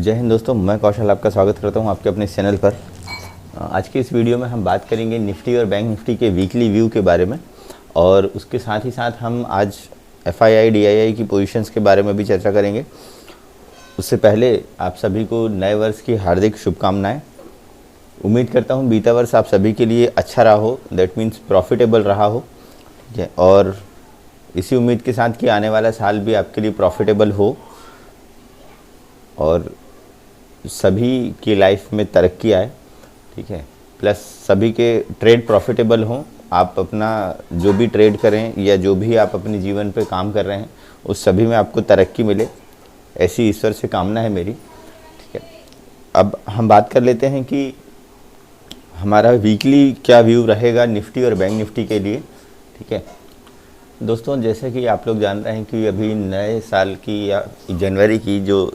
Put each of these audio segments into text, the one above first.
जय हिंद दोस्तों, मैं कौशल आपका स्वागत करता हूं आपके अपने चैनल पर। आज की इस वीडियो में हम बात करेंगे निफ्टी और बैंक निफ्टी के वीकली व्यू के बारे में, और उसके साथ ही साथ हम आज FII DII की पोजीशंस के बारे में भी चर्चा करेंगे। उससे पहले आप सभी को नए वर्ष की हार्दिक शुभकामनाएं। उम्मीद करता हूं बीता वर्ष आप सभी के लिए अच्छा रहा हो, दैट मीन्स प्रॉफिटेबल रहा हो, ठीक है। और इसी उम्मीद के साथ कि आने वाला साल भी आपके लिए प्रॉफिटेबल हो और सभी की लाइफ में तरक्की आए, ठीक है। प्लस सभी के ट्रेड प्रॉफिटेबल हों। आप अपना जो भी ट्रेड करें या जो भी आप अपने जीवन पे काम कर रहे हैं उस सभी में आपको तरक्की मिले, ऐसी ईश्वर से कामना है मेरी, ठीक है। अब हम बात कर लेते हैं कि हमारा वीकली क्या व्यू रहेगा निफ्टी और बैंक निफ्टी के लिए, ठीक है। दोस्तों, जैसे कि आप लोग जान रहे हैं कि अभी नए साल की या जनवरी की जो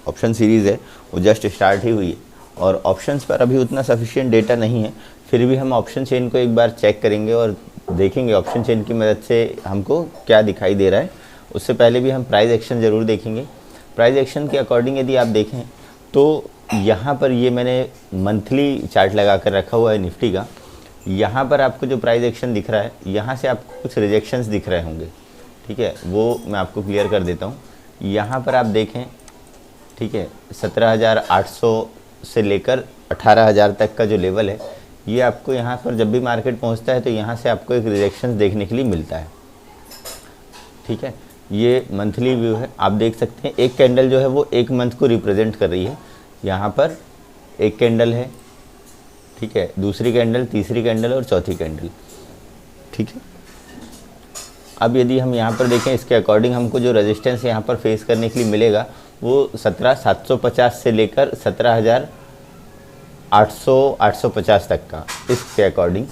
ऑप्शन सीरीज़ है वो जस्ट स्टार्ट ही हुई है, और ऑप्शंस पर अभी उतना सफिशिएंट डेटा नहीं है। फिर भी हम ऑप्शन चेन को एक बार चेक करेंगे और देखेंगे ऑप्शन चेन की मदद से हमको क्या दिखाई दे रहा है। उससे पहले भी हम प्राइस एक्शन ज़रूर देखेंगे। प्राइस एक्शन के अकॉर्डिंग यदि आप देखें तो यहाँ पर ये मैंने मंथली चार्ट लगा कर रखा हुआ है निफ्टी का। यहाँ पर आपको जो प्राइस एक्शन दिख रहा है, यहाँ से आपको कुछ रिजेक्शंस दिख रहे होंगे, ठीक है। वो मैं आपको क्लियर कर देता हूँ। यहाँ पर आप देखें, ठीक है, 17,800 से लेकर 18,000 तक का जो लेवल है, ये आपको यहाँ पर जब भी मार्केट पहुँचता है तो यहाँ से आपको एक रिजेक्शन देखने के लिए मिलता है, ठीक है। ये मंथली व्यू है, आप देख सकते हैं। एक कैंडल जो है वो एक मंथ को रिप्रेजेंट कर रही है। यहाँ पर एक कैंडल है, ठीक है, दूसरी कैंडल, तीसरी कैंडल और चौथी कैंडल, ठीक है। अब यदि हम यहाँ पर देखें, इसके अकॉर्डिंग हमको जो रेजिस्टेंस यहाँ पर फेस करने के लिए मिलेगा वो 17,750 से लेकर 17,800-850 तक का, इसके अकॉर्डिंग।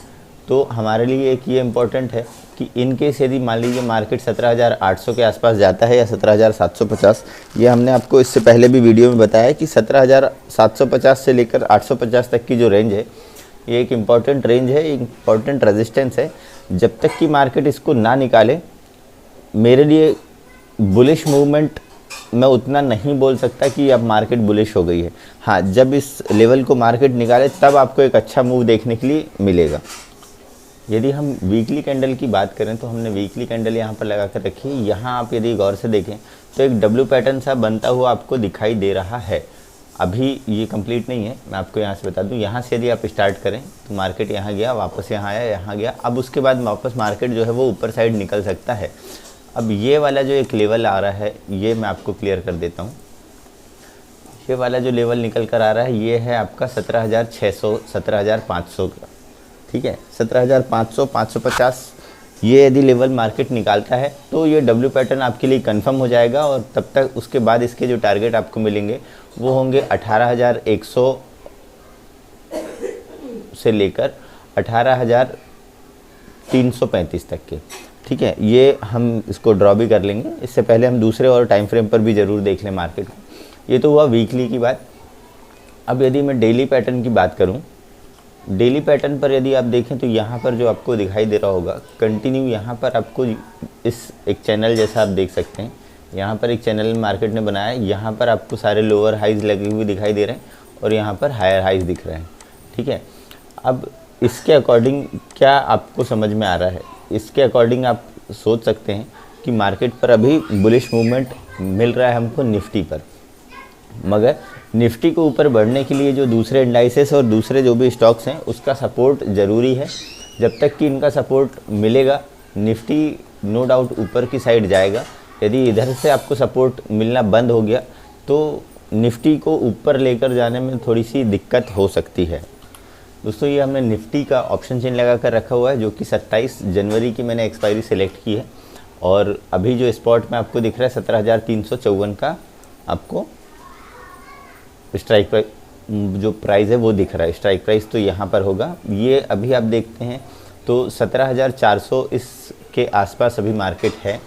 तो हमारे लिए एक ये इम्पोर्टेंट है कि इन केस यदि मान लीजिए मार्केट 17,800 के आसपास जाता है या 17,750, ये हमने आपको इससे पहले भी वीडियो में बताया कि 17,750 से लेकर 850 तक की जो रेंज है, ये एक इम्पॉर्टेंट रेंज है, इम्पॉर्टेंट रेजिस्टेंस है। जब तक कि मार्केट इसको ना निकाले, मेरे लिए बुलिश मूवमेंट मैं उतना नहीं बोल सकता कि अब मार्केट बुलिश हो गई है। हाँ, जब इस लेवल को मार्केट निकाले तब आपको एक अच्छा मूव देखने के लिए मिलेगा। यदि हम वीकली कैंडल की बात करें तो हमने वीकली कैंडल यहाँ पर लगा कर रखी है। यहाँ आप यदि गौर से देखें तो एक डब्ल्यू पैटर्न सा बनता हुआ आपको दिखाई दे रहा है। अभी ये कंप्लीट नहीं है, मैं आपको यहाँ से बता दूँ। यहाँ से यदि आप स्टार्ट करें तो मार्केट यहाँ गया, वापस यहाँ आया, यहाँ गया। अब उसके बाद वापस मार्केट जो है वो ऊपर साइड निकल सकता है। अब ये वाला जो एक लेवल आ रहा है, ये मैं आपको क्लियर कर देता हूँ। ये वाला जो लेवल निकल कर आ रहा है, ये है आपका 17,600, 17,500 का, ठीक है। 17,500, 550, ये यदि लेवल मार्केट निकालता है तो ये डब्ल्यू पैटर्न आपके लिए कंफर्म हो जाएगा। और तब तक उसके बाद इसके जो टारगेट आपको मिलेंगे वो होंगे 18,100 से लेकर 18,335 तक के, ठीक है। ये हम इसको ड्रॉ भी कर लेंगे। इससे पहले हम दूसरे और टाइम फ्रेम पर भी ज़रूर देख लें मार्केट को। ये तो हुआ वीकली की बात। अब यदि मैं डेली पैटर्न की बात करूं, डेली पैटर्न पर यदि आप देखें तो यहाँ पर जो आपको दिखाई दे रहा होगा कंटिन्यू, यहाँ पर आपको इस एक चैनल जैसा आप देख सकते हैं। यहाँ पर एक चैनल मार्केट ने बनाया है। यहाँ पर आपको सारे लोअर हाइज लगे हुए दिखाई दे रहे हैं और यहाँ पर हायर हाइज दिख रहे हैं, ठीक है। अब इसके अकॉर्डिंग क्या आपको समझ में आ रहा है? इसके अकॉर्डिंग आप सोच सकते हैं कि मार्केट पर अभी बुलिश मूवमेंट मिल रहा है हमको निफ्टी पर, मगर निफ्टी को ऊपर बढ़ने के लिए जो दूसरे इंडाइसेस और दूसरे जो भी स्टॉक्स हैं उसका सपोर्ट ज़रूरी है। जब तक कि इनका सपोर्ट मिलेगा निफ्टी नो डाउट ऊपर की साइड जाएगा। यदि इधर से आपको सपोर्ट मिलना बंद हो गया तो निफ्टी को ऊपर लेकर जाने में थोड़ी सी दिक्कत हो सकती है। दोस्तों, ये हमने निफ्टी का ऑप्शन चेन लगा कर रखा हुआ है, जो कि 27 जनवरी की मैंने एक्सपायरी सेलेक्ट की है। और अभी जो स्पॉट में आपको दिख रहा है 17,354 का आपको स्ट्राइक प्राइस, जो प्राइस है वो दिख रहा है। स्ट्राइक प्राइस तो यहाँ पर होगा। ये अभी आप देखते हैं तो 17,400 इसके आसपास अभी मार्केट है।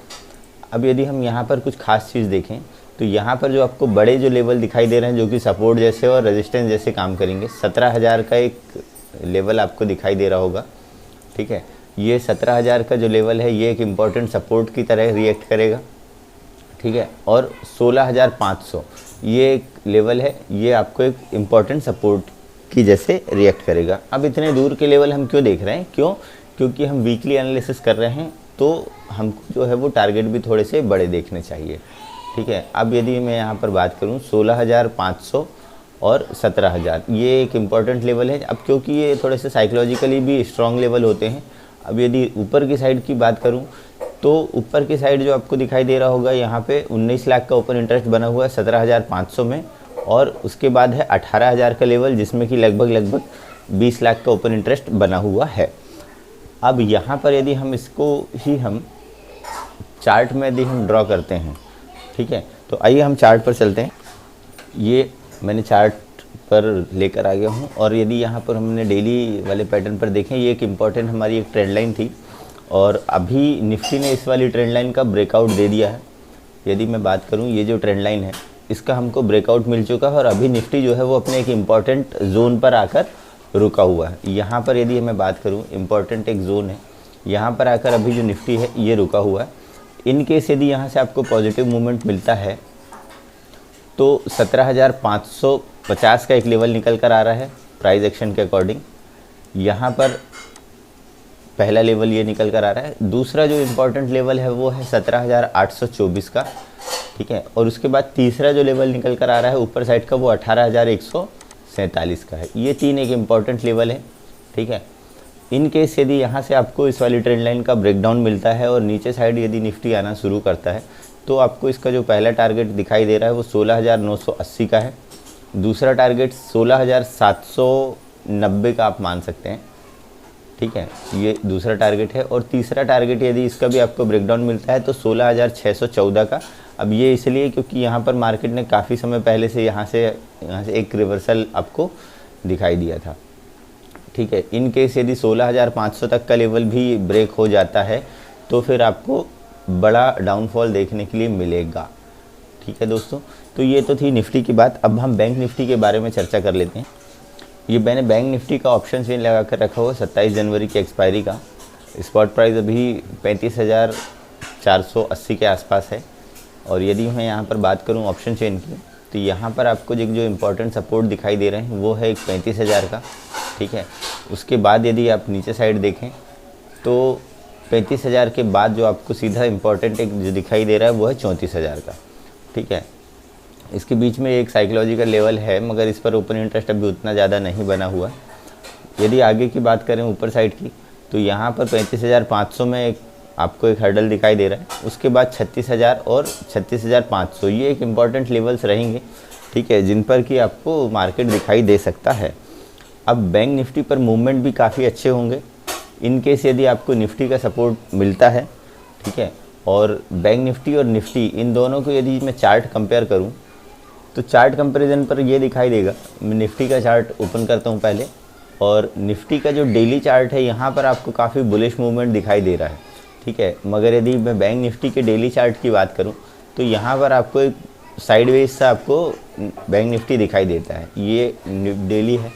अब यदि हम यहाँ पर कुछ खास चीज़ देखें तो यहाँ पर जो आपको बड़े जो लेवल दिखाई दे रहे हैं जो कि सपोर्ट जैसे और रेजिस्टेंस जैसे काम करेंगे, 17,000 का एक लेवल आपको दिखाई दे रहा होगा, ठीक है। ये 17,000 का जो लेवल है ये एक इम्पॉर्टेंट सपोर्ट की तरह रिएक्ट करेगा, ठीक है। और 16,500 ये एक लेवल है, ये आपको एक इम्पॉर्टेंट सपोर्ट की जैसे रिएक्ट करेगा। अब इतने दूर के लेवल हम क्यों देख रहे हैं, क्योंकि हम वीकली एनालिसिस कर रहे हैं, तो हमको जो है वो टारगेट भी थोड़े से बड़े देखने चाहिए, ठीक है। अब यदि मैं यहाँ पर बात करूँ 16,500 और 17,000, ये एक इम्पॉर्टेंट लेवल है। अब क्योंकि ये थोड़े से साइकोलॉजिकली भी स्ट्रॉन्ग लेवल होते हैं। अब यदि ऊपर की साइड की बात करूँ तो ऊपर की साइड जो आपको दिखाई दे रहा होगा, यहाँ पे 19 लाख का ओपन इंटरेस्ट बना हुआ है 17,500 में, और उसके बाद है 18,000 का लेवल, जिसमें कि लगभग 20 लाख का ओपन इंटरेस्ट बना हुआ है। अब यहाँ पर यदि हम इसको ही हम चार्ट में यदि हम ड्रॉ करते हैं, ठीक है, तो आइए हम चार्ट पर चलते हैं। ये मैंने चार्ट पर लेकर आ गया हूँ, और यदि यहाँ पर हमने डेली वाले पैटर्न पर देखें, ये एक इम्पॉर्टेंट हमारी एक ट्रेंड लाइन थी, और अभी निफ्टी ने इस वाली ट्रेंड लाइन का ब्रेकआउट दे दिया है। यदि मैं बात करूँ, ये जो ट्रेंड लाइन है इसका हमको ब्रेकआउट मिल चुका है, और अभी निफ्टी जो है वो अपने एक इम्पॉर्टेंट जोन पर आकर रुका हुआ है। यहाँ पर यदि मैं बात करूँ, इम्पॉर्टेंट एक जोन है, यहाँ पर आकर अभी जो निफ्टी है ये रुका हुआ है। इन केस यदि यहाँ से आपको पॉजिटिव मूवमेंट मिलता है तो 17,550 का एक लेवल निकल कर आ रहा है प्राइस एक्शन के अकॉर्डिंग। यहाँ पर पहला लेवल ये निकल कर आ रहा है। दूसरा जो इम्पोर्टेंट लेवल है वो है 17,824 का, ठीक है, और उसके बाद तीसरा जो लेवल निकल कर आ रहा है ऊपर साइड का वो 18,147 का है। ये तीन एक इम्पॉर्टेंट लेवल है, ठीक है। इन केस यदि यहाँ से आपको इस वाली ट्रेंड लाइन का ब्रेकडाउन मिलता है और नीचे साइड यदि निफ्टी आना शुरू करता है, तो आपको इसका जो पहला टारगेट दिखाई दे रहा है वो 16,980 का है। दूसरा टारगेट 16,790 का आप मान सकते हैं, ठीक है, ये दूसरा टारगेट है। और तीसरा टारगेट यदि इसका भी आपको ब्रेकडाउन मिलता है तो 16,614 का। अब ये इसलिए क्योंकि यहाँ पर मार्केट ने काफ़ी समय पहले से यहाँ से एक रिवर्सल आपको दिखाई दिया था, ठीक है। इन केस यदि 16,500 तक का लेवल भी ब्रेक हो जाता है तो फिर आपको बड़ा डाउनफॉल देखने के लिए मिलेगा, ठीक है दोस्तों। तो ये तो थी निफ्टी की बात। अब हम बैंक निफ्टी के बारे में चर्चा कर लेते हैं। ये मैंने बैंक निफ्टी का ऑप्शन चेन लगा कर रखा हुआ 27 जनवरी की एक्सपायरी का। स्पॉट प्राइस अभी 35,480 के आसपास है। और यदि मैं यहाँ पर बात करूँ ऑप्शन चेन की, तो यहाँ पर आपको जो इम्पोर्टेंट सपोर्ट दिखाई दे रहे हैं वो है एक 35,000 का, ठीक है। उसके बाद यदि आप नीचे साइड देखें तो 35,000 के बाद जो आपको सीधा इम्पोर्टेंट एक जो दिखाई दे रहा है वो है 34,000 का, ठीक है। इसके बीच में एक साइकोलॉजिकल लेवल है, मगर इस पर ओपन इंटरेस्ट अभी उतना ज़्यादा नहीं बना हुआ। यदि आगे की बात करें ऊपर साइड की, तो यहाँ पर 35,500 में आपको एक हर्डल दिखाई दे रहा है। उसके बाद 36,000 और 36,500, ये एक इम्पॉर्टेंट लेवल्स रहेंगे, ठीक है, जिन पर कि आपको मार्केट दिखाई दे सकता है। अब बैंक निफ्टी पर मूवमेंट भी काफ़ी अच्छे होंगे इन केस यदि आपको निफ्टी का सपोर्ट मिलता है, ठीक है। और बैंक निफ्टी और निफ्टी इन दोनों को यदि मैं चार्ट कंपेयर करूं तो चार्ट कंपैरिजन पर ये दिखाई देगा। मैं निफ्टी का चार्ट ओपन करता हूं पहले, और निफ्टी का जो डेली चार्ट है यहाँ पर आपको काफ़ी बुलिश मूवमेंट दिखाई दे रहा है, ठीक है। मगर यदि मैं बैंक निफ्टी के डेली चार्ट की बात करूँ तो यहाँ पर आपको एक साइडवेज सा आपको बैंक निफ्टी दिखाई देता है। ये डेली है,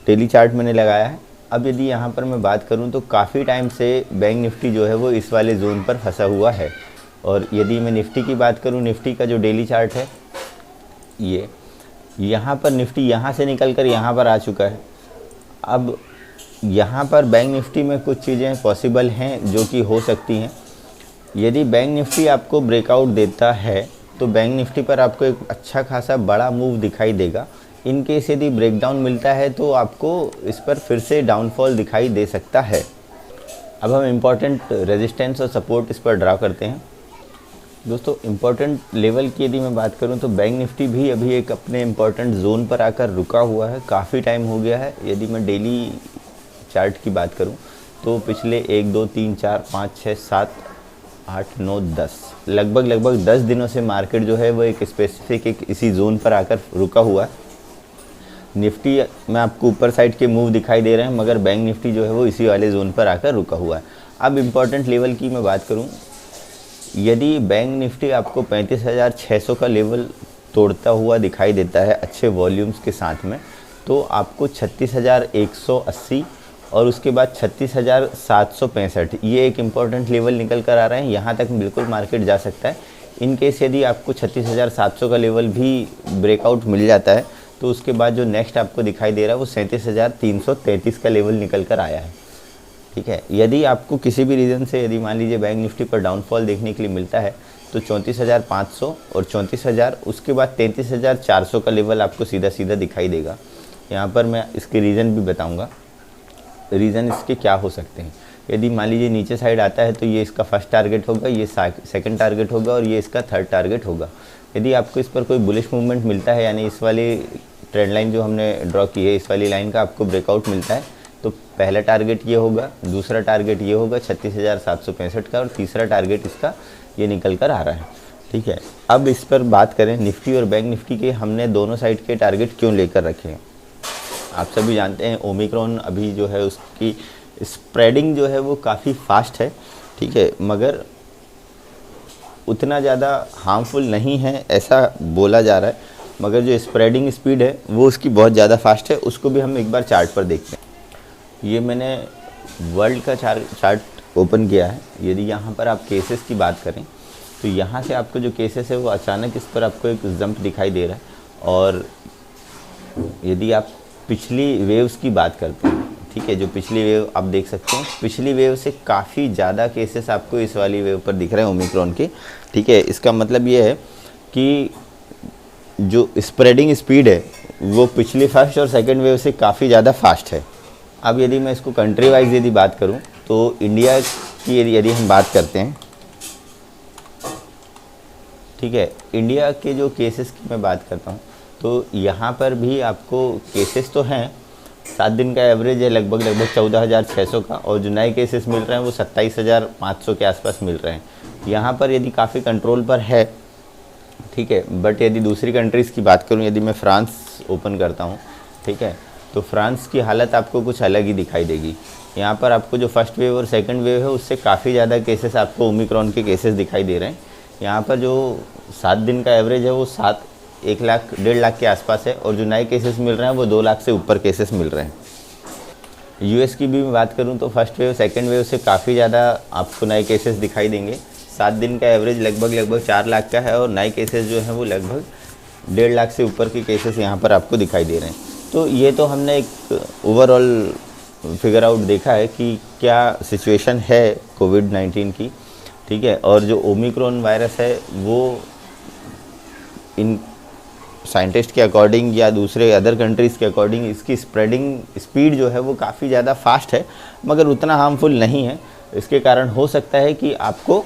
डेली चार्ट मैंने लगाया है। अब यदि यहाँ पर मैं बात करूँ तो काफ़ी टाइम से बैंक निफ्टी जो है वो इस वाले जोन पर फंसा हुआ है। और यदि मैं निफ्टी की बात करूँ, निफ्टी का जो डेली चार्ट है ये, यहाँ पर निफ्टी यहाँ से निकल कर यहाँ पर आ चुका है। अब यहाँ पर बैंक निफ्टी में कुछ चीज़ें पॉसिबल हैं जो कि हो सकती हैं। यदि बैंक निफ्टी आपको ब्रेकआउट देता है तो बैंक निफ्टी पर आपको एक अच्छा खासा बड़ा मूव दिखाई देगा। इन केस यदि ब्रेकडाउन मिलता है तो आपको इस पर फिर से डाउनफॉल दिखाई दे सकता है। अब हम इम्पॉर्टेंट रेजिस्टेंस और सपोर्ट इस पर ड्रा करते हैं। दोस्तों, इम्पॉर्टेंट लेवल की यदि मैं बात करूं तो बैंक निफ्टी भी अभी एक अपने इम्पॉर्टेंट जोन पर आकर रुका हुआ है, काफ़ी टाइम हो गया है। यदि मैं डेली चार्ट की बात करूं तो पिछले 1 2 3 4 5 6 7 8 9 10 लगभग 10 दिनों से मार्केट जो है वो एक स्पेसिफिक एक इसी जोन पर आकर रुका हुआ है। निफ्टी में आपको ऊपर साइड के मूव दिखाई दे रहे हैं, मगर बैंक निफ्टी जो है वो इसी वाले जोन पर आकर रुका हुआ है। अब इम्पॉर्टेंट लेवल की मैं बात करूं, यदि बैंक निफ्टी आपको 35,600 का लेवल तोड़ता हुआ दिखाई देता है अच्छे वॉल्यूम्स के साथ में, तो आपको 36,180 और उसके बाद 36,765 ये एक इम्पॉर्टेंट लेवल निकल कर आ रहे हैं। यहाँ तक बिल्कुल मार्केट जा सकता है। इन केस यदि आपको 36,700 का लेवल भी ब्रेकआउट मिल जाता है तो उसके बाद जो नेक्स्ट आपको दिखाई दे रहा है वो 37,333 का लेवल निकल कर आया है। ठीक है, यदि आपको किसी भी रीज़न से यदि मान लीजिए बैंक निफ्टी पर डाउनफॉल देखने के लिए मिलता है तो 34,500 और 34,000, उसके बाद 33,400 का लेवल आपको सीधा सीधा दिखाई देगा। यहाँ पर मैं इसके रीज़न भी बताऊँगा, रीज़न इसके क्या हो सकते हैं। यदि मान लीजिए नीचे साइड आता है तो ये इसका फर्स्ट टारगेट होगा, ये सेकंड टारगेट होगा और ये इसका थर्ड टारगेट होगा। यदि आपको इस पर कोई बुलिश मूवमेंट मिलता है, यानी इस वाली ट्रेंड लाइन जो हमने ड्रॉ की है, इस वाली लाइन का आपको ब्रेकआउट मिलता है तो पहला टारगेट ये होगा, दूसरा टारगेट ये होगा 36,765 का और तीसरा टारगेट इसका ये निकल कर आ रहा है। ठीक है, अब इस पर बात करें निफ्टी और बैंक निफ्टी के, हमने दोनों साइड के टारगेट क्यों लेकर रखे हैं। आप सभी जानते हैं ओमिक्रॉन अभी जो है उसकी स्प्रेडिंग जो है वो काफ़ी फास्ट है। ठीक है, मगर उतना ज़्यादा हार्मफुल नहीं है ऐसा बोला जा रहा है, मगर जो स्प्रेडिंग स्पीड है वो उसकी बहुत ज़्यादा फास्ट है। उसको भी हम एक बार चार्ट पर देखते हैं। ये मैंने वर्ल्ड का चार्ट ओपन किया है। यदि यहाँ पर आप केसेस की बात करें तो यहाँ से आपको जो केसेस है वो अचानक इस पर आपको एक जंप दिखाई दे रहा है। और यदि आप पिछली वेव्स की बात करते हैं, ठीक है, जो पिछली वेव आप देख सकते हैं, पिछली वेव से काफ़ी ज़्यादा केसेस आपको इस वाली वेव पर दिख रहे हैं ओमिक्रॉन के। ठीक है, इसका मतलब ये है कि जो स्प्रेडिंग स्पीड है वो पिछली फर्स्ट और सेकंड वेव से काफ़ी ज़्यादा फास्ट है। अब यदि मैं इसको कंट्री वाइज यदि बात करूं तो इंडिया की यदि हम बात करते हैं, ठीक है, इंडिया के जो केसेस की मैं बात करता हूं तो यहाँ पर भी आपको केसेस तो हैं, 7 दिन का एवरेज है लगभग 14,600 का, और जो नए केसेस मिल रहे हैं वो 27,500 के आसपास मिल रहे हैं। यहाँ पर यदि काफ़ी कंट्रोल पर है, ठीक है, बट यदि दूसरी कंट्रीज़ की बात करूँ, यदि मैं फ्रांस ओपन करता हूँ, ठीक है, तो फ्रांस की हालत आपको कुछ अलग ही दिखाई देगी। यहाँ पर आपको जो फर्स्ट वेव और सेकंड वेव है उससे काफ़ी ज़्यादा केसेस आपको ओमिक्रॉन के केसेस दिखाई दे रहे हैं। यहाँ पर जो 7 दिन का एवरेज है वो 1 लाख 1.5 लाख के आसपास है, और जो नए केसेस मिल रहे हैं वो 2 लाख से ऊपर केसेस मिल रहे हैं। यूएस की भी मैं बात करूँ तो फर्स्ट वेव सेकेंड वेव से काफ़ी ज़्यादा आपको नए केसेस दिखाई देंगे। 7 दिन का एवरेज लगभग 4 लाख का है, और नए केसेस जो हैं वो लगभग 1.5 लाख से ऊपर के केसेस यहाँ पर आपको दिखाई दे रहे हैं। तो ये तो हमने एक ओवरऑल फिगर आउट देखा है कि क्या सिचुएशन है कोविड-19 की, ठीक है, और जो ओमिक्रॉन वायरस है वो इन साइंटिस्ट के अकॉर्डिंग या दूसरे अदर कंट्रीज़ के अकॉर्डिंग इसकी स्प्रेडिंग स्पीड जो है वो काफ़ी ज़्यादा फास्ट है, मगर उतना हार्मफुल नहीं है। इसके कारण हो सकता है कि आपको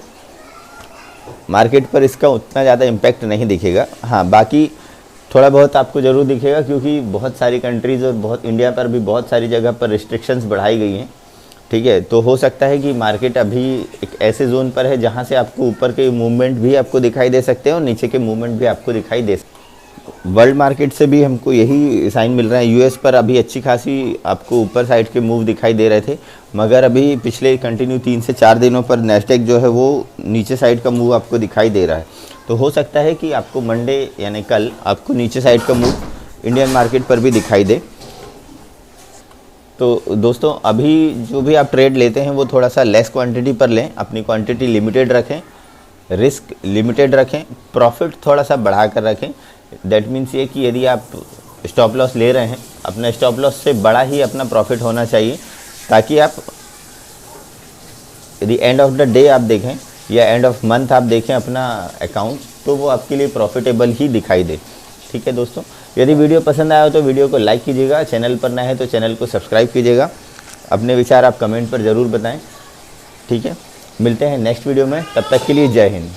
मार्केट पर इसका उतना ज़्यादा इम्पैक्ट नहीं दिखेगा। हाँ, बाकी थोड़ा बहुत आपको ज़रूर दिखेगा, क्योंकि बहुत सारी कंट्रीज़ और बहुत इंडिया पर भी बहुत सारी जगह पर रिस्ट्रिक्शंस बढ़ाई गई हैं, ठीक है। तो हो सकता है कि मार्केट अभी एक ऐसे जोन पर है जहाँ से आपको ऊपर के मूवमेंट भी आपको दिखाई दे सकते हैं और नीचे के मूवमेंट भी आपको दिखाई दे सकते हैं। वर्ल्ड मार्केट से भी हमको यही साइन मिल रहा है। यूएस पर अभी अच्छी खासी आपको ऊपर साइड के मूव दिखाई दे रहे थे, मगर अभी पिछले कंटिन्यू 3 से 4 दिनों पर नैस्डैक जो है वो नीचे साइड का मूव आपको दिखाई दे रहा है। तो हो सकता है कि आपको मंडे यानी कल आपको नीचे साइड का मूव इंडियन मार्केट पर भी दिखाई दे। तो दोस्तों, अभी जो भी आप ट्रेड लेते हैं वो थोड़ा सा लेस क्वांटिटी पर लें, अपनी क्वांटिटी लिमिटेड रखें, रिस्क लिमिटेड रखें, प्रॉफिट थोड़ा सा बढ़ा कर रखें। दैट मीन्स ये कि यदि आप स्टॉप लॉस ले रहे हैं, अपना स्टॉप लॉस से बड़ा ही अपना प्रॉफिट होना चाहिए, ताकि आप यदि एंड ऑफ द डे आप देखें या एंड ऑफ मंथ आप देखें अपना अकाउंट, तो वो आपके लिए प्रॉफिटेबल ही दिखाई दे। ठीक है दोस्तों, यदि वीडियो पसंद आया हो तो वीडियो को लाइक कीजिएगा, चैनल पर नए हैं तो चैनल को सब्सक्राइब कीजिएगा, अपने विचार आप कमेंट पर ज़रूर बताएं। ठीक है, मिलते हैं नेक्स्ट वीडियो में, तब तक के लिए जय हिंद।